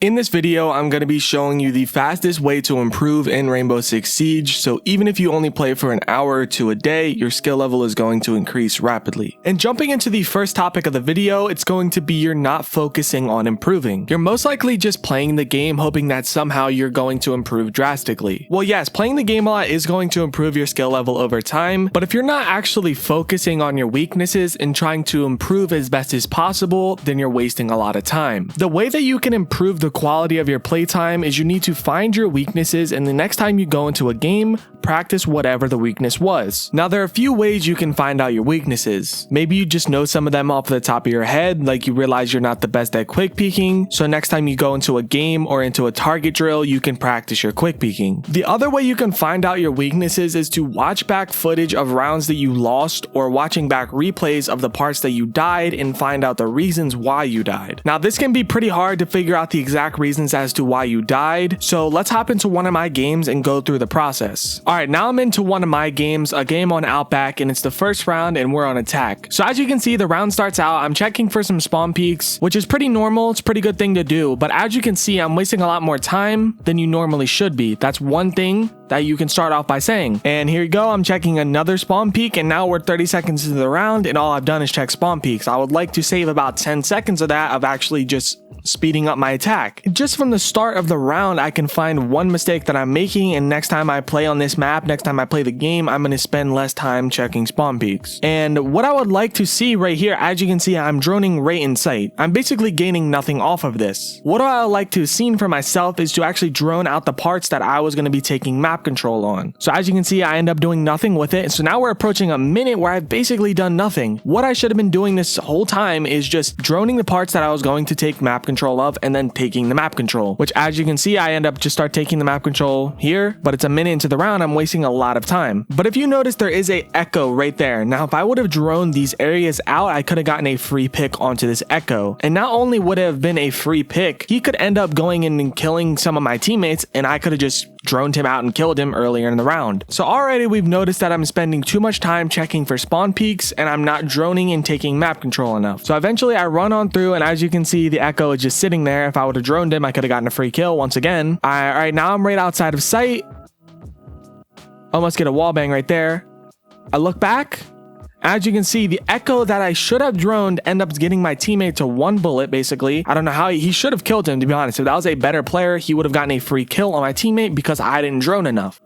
In this video, I'm going to be showing you the fastest way to improve in Rainbow Six Siege, so even if you only play for an hour or two a day, your skill level is going to increase rapidly. And jumping into the first topic of the video, it's going to be you're not focusing on improving. You're most likely just playing the game hoping that somehow you're going to improve drastically. Well, yes, playing the game a lot is going to improve your skill level over time, but if you're not actually focusing on your weaknesses and trying to improve as best as possible, then you're wasting a lot of time. The way that you can improve the quality of your playtime is you need to find your weaknesses, and the next time you go into a game, practice whatever the weakness was. Now, there are a few ways you can find out your weaknesses. Maybe you just know some of them off the top of your head, like you realize you're not the best at quick peeking, so next time you go into a game or into a target drill, you can practice your quick peeking. The other way you can find out your weaknesses is to watch back footage of rounds that you lost, or watching back replays of the parts that you died and find out the reasons why you died. Now, this can be pretty hard to figure out the exact reasons as to why you died, so let's hop into one of my games and go through the process. Alright, now I'm into one of my games, a game on Outback, and it's the first round and we're on attack. So as you can see, the round starts out, I'm checking for some spawn peaks, which is pretty normal, it's a pretty good thing to do, but as you can see, I'm wasting a lot more time than you normally should be. That's one thing that you can start off by saying. And here you go, I'm checking another spawn peak, and now we're 30 seconds into the round and all I've done is check spawn peaks. I would like to save about 10 seconds of that of actually just speeding up my attack. Just from the start of the round, I can find one mistake that I'm making, and next time I play on this map, next time I play the game, I'm going to spend less time checking spawn peaks. And what I would like to see right here, as you can see, I'm droning right in sight. I'm basically gaining nothing off of this. What I would like to have seen for myself is to actually drone out the parts that I was going to be taking map control on. So as you can see, I end up doing nothing with it. So now we're approaching a minute where I've basically done nothing. What I should have been doing this whole time is just droning the parts that I was going to take map control of and then taking the map control, which as you can see, I end up just start taking the map control here, but it's a minute into the round, I'm wasting a lot of time. But if you notice, there is a echo right there. Now, if I would have droned these areas out, I could have gotten a free pick onto this echo. And not only would it have been a free pick, he could end up going in and killing some of my teammates, and I could have just droned him out and killed him earlier in the round. So already we've noticed that I'm spending too much time checking for spawn peaks, and I'm not droning and taking map control enough. So eventually I run on through, and as you can see, the echo is just sitting there. If I would have droned him, I could have gotten a free kill once again. Alright, now I'm right outside of sight. Almost get a wall bang right there. I look back. As you can see, the echo that I should have droned end up getting my teammate to one bullet, basically. I don't know how he should have killed him, to be honest. If that was a better player, he would have gotten a free kill on my teammate because I didn't drone enough.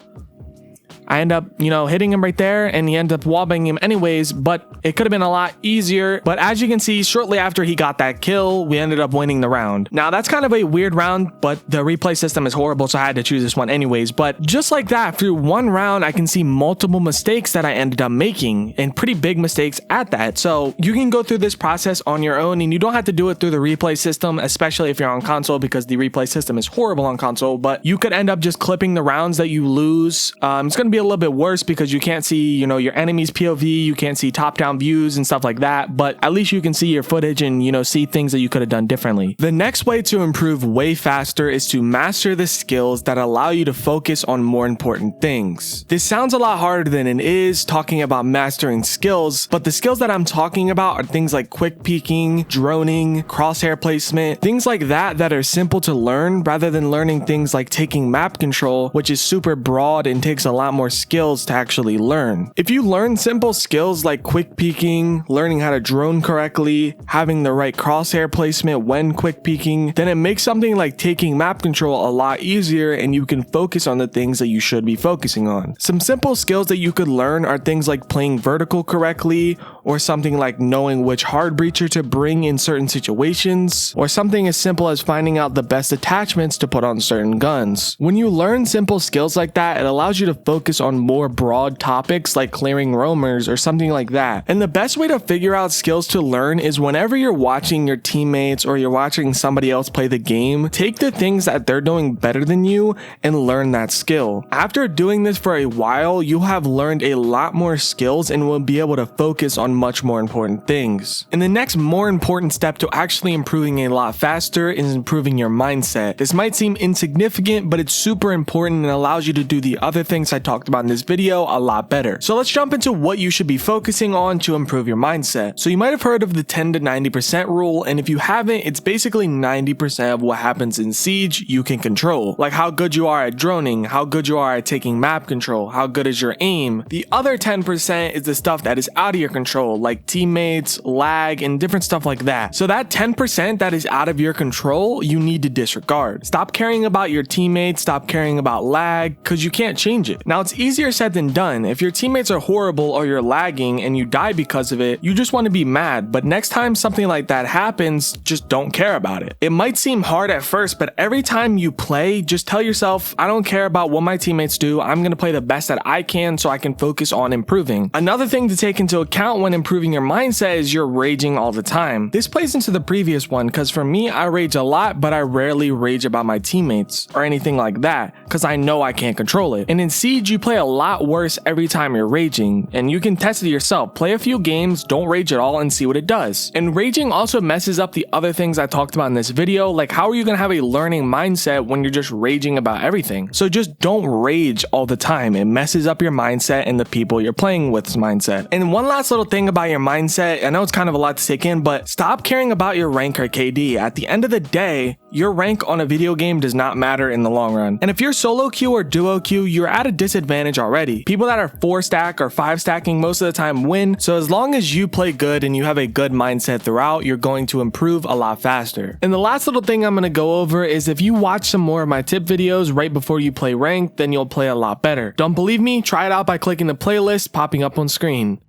I end up, hitting him right there, and he ended up wallbanging him anyways, but it could have been a lot easier. But as you can see, shortly after he got that kill, we ended up winning the round. Now, that's kind of a weird round, but the replay system is horrible, so I had to choose this one anyways. But just like that, through one round, I can see multiple mistakes that I ended up making, and pretty big mistakes at that. So you can go through this process on your own, and you don't have to do it through the replay system, especially if you're on console, because the replay system is horrible on console. But you could end up just clipping the rounds that you lose. It's going to be a little bit worse because you can't see, your enemy's POV, you can't see top-down views and stuff like that, but at least you can see your footage and, see things that you could have done differently. The next way to improve way faster is to master the skills that allow you to focus on more important things. This sounds a lot harder than it is, talking about mastering skills, but the skills that I'm talking about are things like quick peeking, droning, crosshair placement, things like that are simple to learn rather than learning things like taking map control, which is super broad and takes a lot more skills to actually learn. If you learn simple skills like quick peeking, learning how to drone correctly, having the right crosshair placement when quick peeking, then it makes something like taking map control a lot easier, and you can focus on the things that you should be focusing on. Some simple skills that you could learn are things like playing vertical correctly, or something like knowing which hard breacher to bring in certain situations, or something as simple as finding out the best attachments to put on certain guns. When you learn simple skills like that, it allows you to focus on more broad topics like clearing roamers or something like that. And the best way to figure out skills to learn is whenever you're watching your teammates or you're watching somebody else play the game, take the things that they're doing better than you and learn that skill. After doing this for a while, you'll have learned a lot more skills and will be able to focus on much more important things. And the next more important step to actually improving a lot faster is improving your mindset. This might seem insignificant, but it's super important and allows you to do the other things I talked talked about in this video a lot better. So let's jump into what you should be focusing on to improve your mindset. So you might have heard of the 10 to 90% rule, and if you haven't, it's basically 90% of what happens in Siege you can control. Like how good you are at droning, how good you are at taking map control, how good is your aim. The other 10% is the stuff that is out of your control, like teammates, lag, and different stuff like that. So that 10% that is out of your control, you need to disregard. Stop caring about your teammates, stop caring about lag, because you can't change it. Now, it's easier said than done. If your teammates are horrible or you're lagging and you die because of it, you just want to be mad, but next time something like that happens, just don't care about it. It might seem hard at first, but every time you play, just tell yourself, I don't care about what my teammates do, I'm going to play the best that I can so I can focus on improving. Another thing to take into account when improving your mindset is you're raging all the time. This plays into the previous one, because for me, I rage a lot, but I rarely rage about my teammates or anything like that, because I know I can't control it. And in Siege, you play a lot worse every time you're raging, and you can test it yourself. Play a few games, don't rage at all, and see what it does. And raging also messes up the other things I talked about in this video, like how are you going to have a learning mindset when you're just raging about everything? So just don't rage all the time. It messes up your mindset and the people you're playing with's mindset. And one last little thing about your mindset, I know it's kind of a lot to take in, but stop caring about your rank or KD. At the end of the day, your rank on a video game does not matter in the long run. And if you're solo queue or duo queue, you're at a disadvantage already. People that are 4 stack or 5 stacking most of the time win. So as long as you play good and you have a good mindset throughout, you're going to improve a lot faster. And the last little thing I'm going to go over is if you watch some more of my tip videos right before you play ranked, then you'll play a lot better. Don't believe me? Try it out by clicking the playlist popping up on screen.